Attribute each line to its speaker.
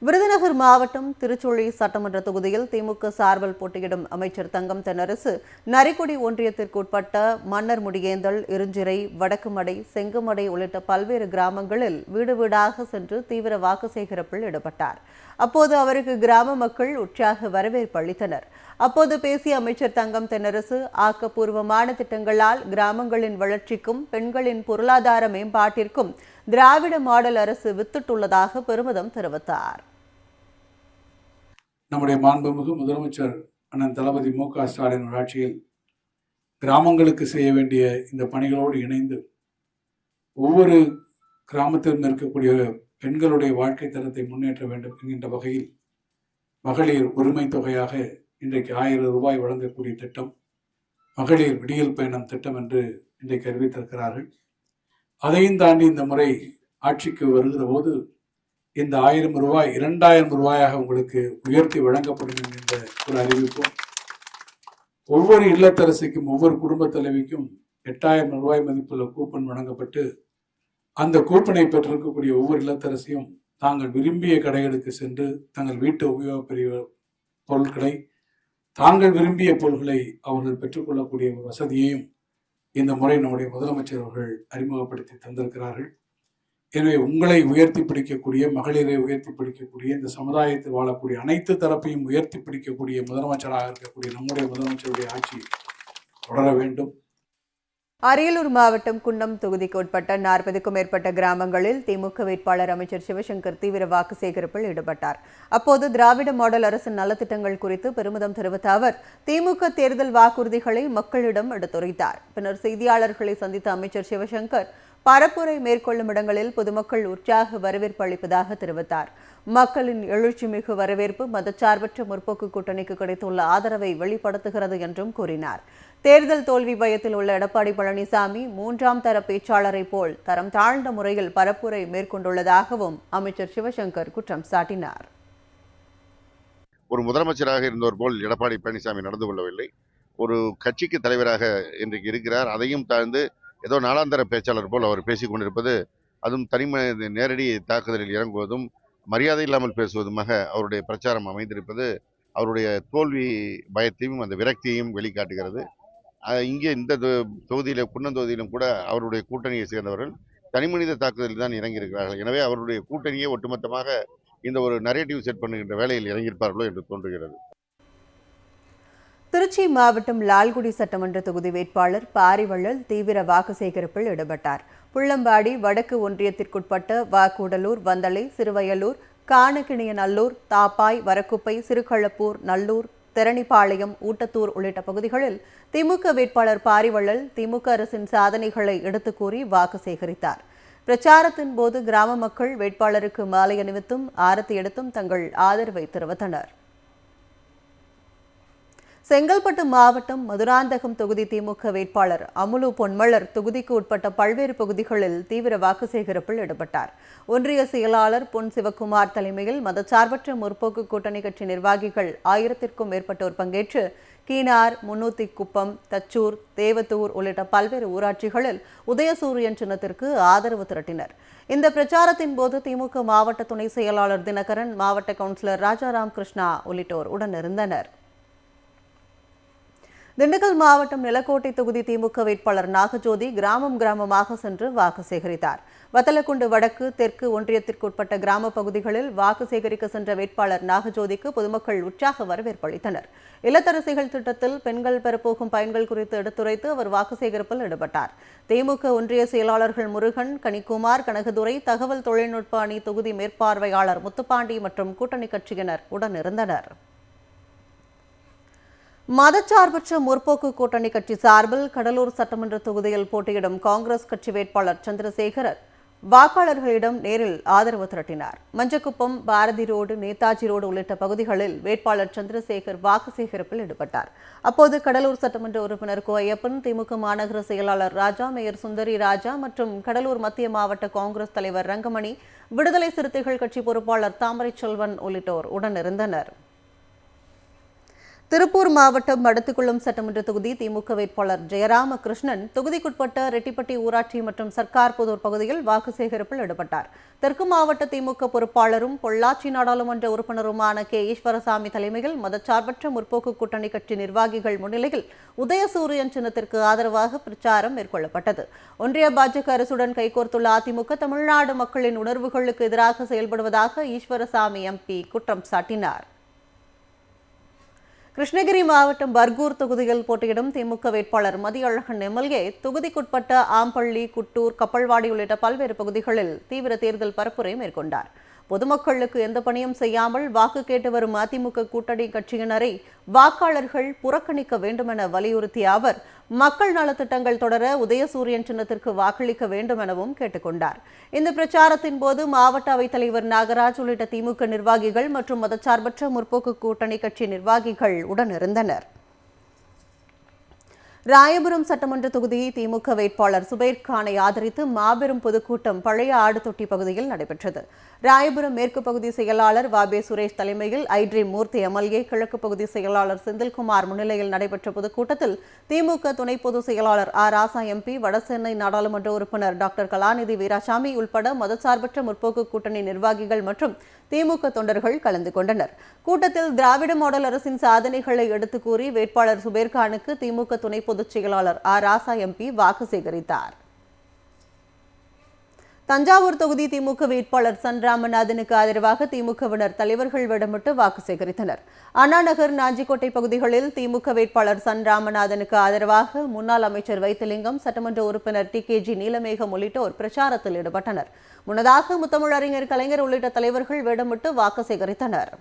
Speaker 1: விருதுநகர் மாவட்டம் திருச்சுழி சட்டமன்ற தொகுதியில் திமுக சார்பில் போட்டியிடும் அமைச்சர் தங்கம் தென்னரசு நரிக்குடி ஒன்றியத்திற்கு உட்பட்ட மன்னர் முடியேந்தல், இருஞ்சிறை, வடக்குமடை, செங்கமடை உள்ளிட்ட பல்வேறு கிராமங்களில் வீடு வீடாக சென்று தீவிர வாக்கு சேகரிப்பில் ஈடுபட்டார். அப்போது அவருக்கு கிராம மக்கள் உற்சாக வரவேற்பு அளித்தனர். அப்போது பேசிய அமைச்சர் தங்கம் தென்னரசு ஆக்கப்பூர்வமான திட்டங்களால் கிராமங்களின் வளர்ச்சிக்கும் பெண்களின் பொருளாதார மேம்பாட்டிற்கும் திராவிட மாடல் அரசு வித்திட்டுள்ளதாக பெருமிதம் தெரிவித்தார்.
Speaker 2: நம்முடைய மாண்புமிகு முதலமைச்சர் அண்ணன் தளபதி மு.க. ஸ்டாலின் ஆட்சியில் கிராமங்களுக்கு செய்ய வேண்டிய இந்த பணிகளோடு இணைந்து ஒவ்வொரு கிராமத்திலும் இருக்கக்கூடிய பெண்களுடைய வாழ்க்கை தரத்தை முன்னேற்ற வேண்டும் என்கின்ற வகையில் மகளிர் உரிமை தொகையாக இன்றைக்கு 1000 ரூபாய் வழங்கக்கூடிய திட்டம், மகளிர் விடியல் பயணம் திட்டம் என்று இன்றைக்கு அறிவித்திருக்கிறார்கள். அதையும் தாண்டி இந்த முறை ஆட்சிக்கு வருகிற போது இந்த 1000 ரூபாய் 2000 ரூபாயாக உங்களுக்கு உயர்த்தி வழங்கப்படும் என்கின்ற ஒரு அறிவிப்பும், ஒவ்வொரு இல்லத்தரசிக்கும் ஒவ்வொரு குடும்ப தலைவிக்கும் 8000 ரூபாய் மதிப்புள்ள கூப்பன் வழங்கப்பட்டு அந்த கூப்பனை பெற்றிருக்கக்கூடிய ஒவ்வொரு இல்லத்தரசியும் தாங்கள் விரும்பிய கடைகளுக்கு சென்று தங்கள் வீட்டு உபயோகப் பொருட்களை, தாங்கள் விரும்பிய பொருட்களை அவர்கள் பெற்றுக்கொள்ளக்கூடிய ஒரு வசதியையும் இந்த முறை நம்முடைய முதலமைச்சர் அவர்கள் அறிமுகப்படுத்தி தந்திருக்கிறார்கள். எனவே உங்களை உயர்த்தி பிடிக்கக்கூடிய, மகளிரை உயர்த்தி பிடிக்கக்கூடிய, இந்த சமுதாயத்தில் வாழக்கூடிய அனைத்து தரப்பையும் உயர்த்தி பிடிக்கக்கூடிய முதலமைச்சராக இருக்கக்கூடிய நம்முடைய முதலமைச்சருடைய ஆட்சி தொடர வேண்டும்.
Speaker 1: அரியலூர் மாவட்டம் குன்னம் தொகுதிக்கு உட்பட்ட 40க்கும் மேற்பட்ட கிராமங்களில் திமுக வேட்பாளர் அமைச்சர் சிவசங்கர் தீவிர வாக்கு சேகரிப்பில் ஈடுபட்டார். அப்போது திராவிட மாடல் அரசின் நலத்திட்டங்கள் குறித்து பெருமிதம் தெரிவித்த அவர் திமுக தேர்தல் வாக்குறுதிகளை மக்களிடம் எடுத்துரைத்தார். பின்னர் செய்தியாளர்களை சந்தித்த அமைச்சர் சிவசங்கர் பரப்புரை மேற்கொள்ளும் இடங்களில் பொதுமக்கள் உற்சாக வரவேற்பு அளிப்பதாக தெரிவித்தார். மக்களின் எழுச்சி மிகு வரவேற்பு மதச்சார்பற்ற முற்போக்கு கூட்டணிக்கு கிடைத்துள்ள ஆதரவை வெளிப்படுத்துகிறது என்றும் கூறினார். தேர்தல் தோல்வி பயத்தில் உள்ள எடப்பாடி பழனிசாமி 3ஆம் தர பேச்சாளரை போல் தரம் தாழ்ந்த முறையில் பரப்புரை மேற்கொண்டுள்ளதாகவும் அமைச்சர் சிவசங்கர் குற்றம் சாட்டினார்.
Speaker 3: ஒரு முதலமைச்சராக இருந்தவர் போல் எடப்பாடி பழனிசாமி நடந்து கொள்ளவில்லை. ஒரு கட்சிக்கு தலைவராக இன்றைக்கு இருக்கிறார். அதையும் தாழ்ந்து ஏதோ 4ஆம் தர பேச்சாளர் போல் அவர் பேசிக் கொண்டிருப்பது, அதுவும் தனிமனித நேரடி தாக்குதலில் இறங்குவதும் மரியாதை இல்லாமல் பேசுவதுமாக அவருடைய பிரச்சாரம் அமைந்திருப்பது அவருடைய தோல்வி பயத்தையும் அந்த விரக்தியையும் வெளிக்காட்டுகிறது. இங்கே இந்த தொகுதியில, குன்னம் தொகுதியிலும் கூட அவருடைய கூட்டணியை சேர்ந்தவர்கள் தனிமனித தாக்குதலில் தான் இறங்கியிருக்கிறார்கள். எனவே அவருடைய கூட்டணியை ஒட்டுமொத்தமாக இந்த ஒரு நரேட்டிவ் செட் பண்ணுகின்ற வேலையில் இறங்கியிருப்பார்களோ என்று தோன்றுகிறது.
Speaker 1: திருச்சி மாவட்டம் லால்குடி சட்டமன்ற தொகுதி வேட்பாளர் பாரிவள்ளல் தீவிர வாக்கு சேகரிப்பில் ஈடுபட்டார். புள்ளம்பாடி வடக்கு ஒன்றியத்திற்குட்பட்ட வாக்கூடலூர், வந்தளை, சிறுவயலூர், காணக்கிணியநல்லூர், தாப்பாய், வரக்குப்பை, சிறுகளப்பூர், நல்லூர், தெரணிப்பாளையம், ஊட்டத்தூர் உள்ளிட்ட பகுதிகளில் திமுக வேட்பாளர் பாரிவள்ளல் திமுக அரசின் சாதனைகளை எடுத்துக் கூறி வாக்கு சேகரித்தார். பிரச்சாரத்தின் போது கிராம மக்கள் வேட்பாளருக்கு மாலை அணிவித்தும் ஆரத்தி எடுத்தும் தங்கள் ஆதரவை தெரிவித்தனர். செங்கல்பட்டு மாவட்டம் மதுராந்தகம் தொகுதி திமுக வேட்பாளர் அமுலு பொன்மலர் தொகுதிக்கு உட்பட்ட பல்வேறு பகுதிகளில் தீவிர வாக்கு சேகரிப்பில் ஈடுபட்டார். ஒன்றிய செயலாளர் பொன் சிவக்குமார் தலைமையில் மதச்சார்பற்ற முற்போக்கு கூட்டணி கட்சி நிர்வாகிகள் 1000க்கும் மேற்பட்டோர் பங்கேற்று கீனார், முன்னூத்திக்குப்பம், தச்சூர், தேவத்தூர் உள்ளிட்ட பல்வேறு ஊராட்சிகளில் உதயசூரியன் சின்னத்திற்கு ஆதரவு திரட்டினர். இந்த பிரச்சாரத்தின் போது திமுக மாவட்ட துணை செயலாளர் தினகரன், மாவட்ட கவுன்சிலர் ராஜாராம் கிருஷ்ணா உள்ளிட்டோர் உடனிருந்தனர். திண்டுக்கல் மாவட்டம் நிலக்கோட்டை தொகுதி திமுக வேட்பாளர் நாகஜோதி கிராமம் கிராமமாக சென்று வாக்கு சேகரித்தார். வத்தலக்குண்டு வடக்கு, தெற்கு ஒன்றியத்திற்குட்பட்ட கிராம பகுதிகளில் வாக்கு சேகரிக்க சென்ற வேட்பாளர் நாகஜோதிக்கு பொதுமக்கள் உற்சாக வரவேற்பு அளித்தனர். இல்லத்தரசிகள் திட்டத்தில் பெண்கள் பெறப்போகும் பயன்கள் குறித்து எடுத்துரைத்து அவர் வாக்கு சேகரிப்பில் ஈடுபட்டார். திமுக ஒன்றிய செயலாளர்கள் முருகன், கனிக்குமார், கனகதுரை, தகவல் தொழில்நுட்ப அணி தொகுதி மேற்பார்வையாளர் முத்துப்பாண்டி மற்றும் கூட்டணி கட்சியினர் உடனிருந்தனர். மதச்சார்பற்ற முற்போக்கு கூட்டணி கட்சி சார்பில் கடலூர் சட்டமன்ற தொகுதியில் போட்டியிடும் காங்கிரஸ் கட்சி வேட்பாளர் சந்திரசேகரன் வாக்காளர்களிடம் நேரில் ஆதரவு திரட்டினார். மஞ்சக்குப்பம், பாரதி ரோடு, நேதாஜி ரோடு உள்ளிட்ட பகுதிகளில் வேட்பாளர் சந்திரசேகர் வாக்கு சேகரிப்பில் ஈடுபட்டார். அப்போது கடலூர் சட்டமன்ற உறுப்பினர் கோயப்பன், திமுக மாநகர செயலாளர் ராஜா, மேயர் சுந்தரி ராஜா மற்றும் கடலூர் மத்திய மாவட்ட காங்கிரஸ் தலைவர் ரங்கமணி, விடுதலை சிறுத்தைகள் கட்சி பொறுப்பாளர் தாமரை செல்வன் உள்ளிட்டோர் உடனிருந்தனர். திருப்பூர் மாவட்டம் மடத்துக்குளம் சட்டமன்ற தொகுதி திமுக வேட்பாளர் ஜெயராமகிருஷ்ணன் தொகுதிக்குட்பட்ட ரெட்டிப்பட்டி ஊராட்சி மற்றும் சர்க்கார்புதூர் பகுதியில் வாக்கு சேகரிப்பில் ஈடுபட்டார். தெற்கு மாவட்ட திமுக பொறுப்பாளரும் பொள்ளாச்சி நாடாளுமன்ற உறுப்பினருமான கே ஈஸ்வரசாமி தலைமையில் மதச்சார்பற்ற முற்போக்கு கூட்டணி கட்சி நிர்வாகிகள் முன்னிலையில் உதயசூரியன் சின்னத்திற்கு ஆதரவாக பிரச்சாரம் மேற்கொள்ளப்பட்டது. ஒன்றிய பாஜக அரசுடன் கைகோர்த்துள்ள அதிமுக தமிழ்நாடு மக்களின் உணர்வுகளுக்கு எதிராக செயல்படுவதாக ஈஸ்வரசாமி எம்பி குற்றம் சாட்டினார். கிருஷ்ணகிரி மாவட்டம் பர்கூர் தொகுதியில் போட்டியிடும் திமுக வேட்பாளர் மதியழகன் எம்எல்ஏ தொகுதிக்குட்பட்ட ஆம்பள்ளி, குட்டூர், கப்பல்வாடி உள்ளிட்ட பல்வேறு பகுதிகளில் தீவிர தேர்தல் பரப்புரை மேற்கொண்டார். பொதுமக்களுக்கு எந்த பணியும் செய்யாமல் வாக்கு கேட்டு வரும் அதிமுக கூட்டணி கட்சியினரை வாக்காளர்கள் புறக்கணிக்க வேண்டுமென வலியுறுத்திய அவர் மக்கள் நலத்திட்டங்கள் தொடர உதயசூரியன் சின்னத்திற்கு வாக்களிக்க வேண்டும் எனவும் கேட்டுக்கொண்டார். இந்த பிரச்சாரத்தின் போது மாவட்ட அவைத்தலைவர் நாகராஜ் உள்ளிட்ட திமுக நிர்வாகிகள் மற்றும் மதச்சார்பற்ற முற்போக்கு கூட்டணி கட்சி நிர்வாகிகள் உடனிருந்தனர். ராயபுரம் சட்டமன்ற தொகுதி திமுக வேட்பாளர் சுபைர்கானை ஆதரித்து மாபெரும் பொதுக்கூட்டம் பழைய ஆடுதொட்டி பகுதியில் நடைபெற்றது. ராயபுரம் மேற்கு பகுதி செயலாளர் வாபே சுரேஷ் தலைமையில் ஐட்ரி மூர்த்தி எம்எல்ஏ, கிழக்கு பகுதி செயலாளர் செந்தில்குமார் முன்னிலையில் நடைபெற்ற பொதுக்கூட்டத்தில் திமுக துணை பொதுச் செயலாளர் ஆர் ராசா எம்பி, வடசென்னை நாடாளுமன்ற உறுப்பினர் டாக்டர் கலாநிதி வீராசாமி உள்பட மதச்சார்பற்ற முற்போக்கு கூட்டணி நிர்வாகிகள் மற்றும் திமுக தொண்டர்கள் கலந்து கொண்டனர். கூட்டத்தில் திராவிட மாடல் அரசின் சாதனைகளை எடுத்துக் கூறி வேட்பாளர் சுபேர்கானுக்கு திமுக துணை பொதுச் செயலாளர் ஆர் ராசா எம்பி வாக்கு சேகரித்தார். தஞ்சாவூர் தொகுதி திமுக வேட்பாளர் சன் ராமநாதனுக்கு ஆதரவாக திமுகவினர் தலைவர்கள் வேடமிட்டு வாக்கு சேகரித்தனர். அண்ணாநகர், நாஞ்சிக்கோட்டை பகுதிகளில் திமுக வேட்பாளர் சன் ராமநாதனுக்கு ஆதரவாக முன்னாள் அமைச்சர் வைத்திலிங்கம், சட்டமன்ற உறுப்பினர் TKG நீலமேகம் உள்ளிட்டோர் பிரச்சாரத்தில் ஈடுபட்டனர். முன்னதாக முத்தமிழறிஞர் கலைஞர் உள்ளிட்ட தலைவர்கள் வேடமிட்டு வாக்கு சேகரித்தனர்.